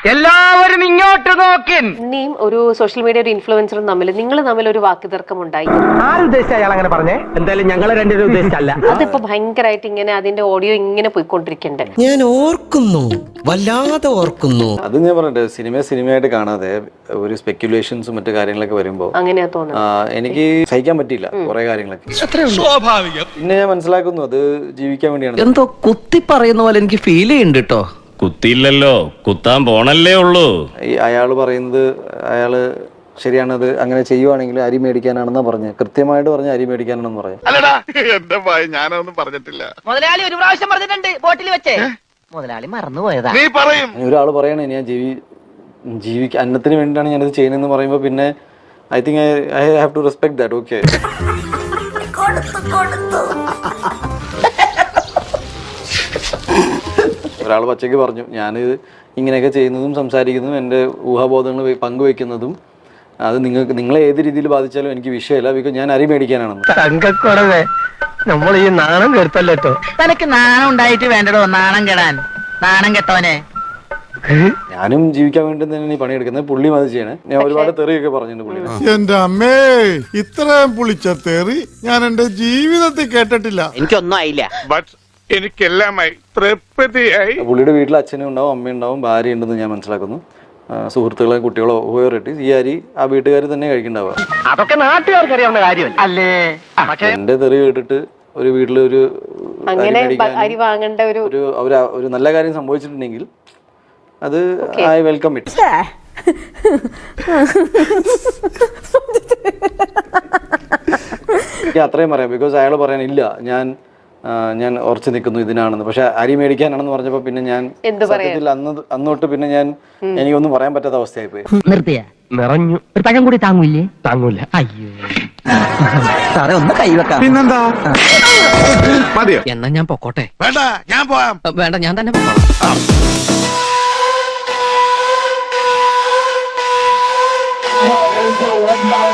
എല്ലാവരും ഇങ്ങോട്ട് നോക്കിൻ. ഇനിയും ഒരു സോഷ്യൽ മീഡിയ ഒരു ഇൻഫ്ലുവൻസറും നിങ്ങൾ തമ്മിൽ ഒരു വാക്കുതർക്കം ഉണ്ടായി. ആരുദ്ദേശിച്ച അയാൾ അങ്ങനെ പറഞ്ഞേ? എന്തായാലും ഞങ്ങളെ രണ്ടുപേരും ഉദ്ദേശിച്ചല്ല. അതിപ്പോ ഭയങ്കരമായിട്ട് ഇങ്ങനെ അതിന്റെ ഓഡിയോ ഇങ്ങനെ പോയിക്കൊണ്ടിരിക്കണ്ടേ. ഞാൻ ഓർക്കുന്നു, വല്ലാതെ ഓർക്കുന്നു. അത് ഞാൻ പറഞ്ഞിട്ട് സിനിമയായിട്ട് കാണാതെ ഒരു സ്പെക്യുലേഷൻസും മറ്റു കാര്യങ്ങളൊക്കെ വരുമ്പോ അങ്ങനെയാ തോന്നുന്നത്. എനിക്ക് സഹിക്കാൻ പറ്റിയില്ല കുറെ കാര്യങ്ങളൊക്കെ. പിന്നെ ഞാൻ മനസ്സിലാക്കുന്നു അത് ജീവിക്കാൻ വേണ്ടിയാണ്. എന്തോ കുത്തി പറയുന്ന പോലെ എനിക്ക് ഫീൽ ചെയ്യുന്നുണ്ട് കേട്ടോ. കുത്തിയില്ലല്ലോ, കുത്താൻ പോണല്ലേ ഉള്ളൂ. അയാള് പറയുന്നത് അയാള് ശരിയാണത്, അങ്ങനെ ചെയ്യുവാണെങ്കിൽ അരി മേടിക്കാനാണെന്നാ പറഞ്ഞത്. കൃത്യമായിട്ട് പറഞ്ഞ അരി മേടിക്കാനാണെന്ന് പറഞ്ഞു. അല്ലടാ എന്റെ ഭയ ഞാനൊന്നും പറഞ്ഞിട്ടില്ല. മുതലാളി ഒരു പ്രാവശ്യം പറഞ്ഞിട്ടുണ്ട് ബോട്ടിൽ വെച്ചേ. മുതലാളി മറന്നുപോയതാ. നീ പറയും. ഒരാള് പറയണേ ഞാൻ അന്നത്തിന് വേണ്ടിയിട്ടാണ് ഞാനിത് ചെയ്യുന്നതെന്ന് പറയുമ്പോ പിന്നെ I think I have to respect that. Okay, ഒരാൾ പച്ചയ്ക്ക് പറഞ്ഞു ഞാനിത് ഇങ്ങനെയൊക്കെ ചെയ്യുന്നതും സംസാരിക്കുന്നതും എൻ്റെ ഊഹാബോധങ്ങൾ പങ്കുവെക്കുന്നതും അത് നിങ്ങളെ ഏത് രീതിയിൽ ബാധിച്ചാലും എനിക്ക് വിഷയമല്ല, ബിക്കോസ് ഞാൻ അരി മേടിക്കാനാണെന്ന്. തങ്കക്കുറവേ, നമ്മൾ ഈ നാണം കെടുത്തല്ലോ. തനക്ക് നാണം ഉണ്ടായിട്ട് വേണ്ടടോ നാണം കെടാൻ. നാണം കെട്ടോനെ. ഞാനും ജീവിക്കാൻ വേണ്ടി തന്നെയാണ് ഈ പണിയെടുക്കുന്നത്. പുള്ളിയും അത് ചെയ്യണേ. ഞാൻ ഒരുപാട് തെറിയൊക്കെ പറഞ്ഞിട്ടുണ്ട് പുള്ളി. എന്റെ അമ്മേ, ഇത്രയും പുളിച്ച തെറി ഞാൻ എന്റെ ജീവിതത്തിൽ കേട്ടിട്ടില്ല. എനിക്കൊന്നും ആയില്ല. എനിക്കെല്ലാമായി തൃപ്തിയായി. പുള്ളിയുടെ വീട്ടിൽ അച്ഛനും ഉണ്ടാവും, അമ്മയുണ്ടാവും, ഭാര്യ ഉണ്ടെന്ന് ഞാൻ മനസ്സിലാക്കുന്നു. സുഹൃത്തുക്കളെ, കുട്ടികളോ, ഈ അരി ആ വീട്ടുകാർ തന്നെ കഴിക്കണ്ടാവുക. അതൊക്കെ നാട്ടുകാർക്ക് അറിയാവുന്ന കാര്യമല്ല അല്ലേ? എന്റെ തെറി കേട്ടിട്ട് ഒരു വീട്ടിലൊരു അങ്ങനെ അരി വാങ്ങേണ്ട ഒരു നല്ല കാര്യം സംഭവിച്ചിട്ടുണ്ടെങ്കിൽ അത് ഐ വെൽക്കം ഇറ്റ്. എനിക്ക് അത്രയും പറയാം. ബിക്കോസ് അയാൾ പറയാനില്ല ഞാൻ ഉറച്ചു നിൽക്കുന്നു ഇതിനാണെന്ന്. പക്ഷെ അരി മേടിക്കാനാണെന്ന് പറഞ്ഞപ്പോ പിന്നെ ഞാൻ സത്യത്തിൽ അന്നോട്ട് പിന്നെ എനിക്കൊന്നും പറയാൻ പറ്റാത്ത അവസ്ഥയായി പോയി. നിർത്തിയ നിറഞ്ഞു. ഒരു പഴം കൂടി താങ്ങൂല്ലേ? താങ്ങൂല. അയ്യോ സാറേ ഒന്ന് കൈവെക്കാം. പിന്നെന്താ മതിയോ? എന്നാ ഞാൻ പൊക്കോട്ടെ. വേണ്ട, ഞാൻ പോവാം. വേണ്ട, ഞാൻ തന്നെ പൊക്കോളാം.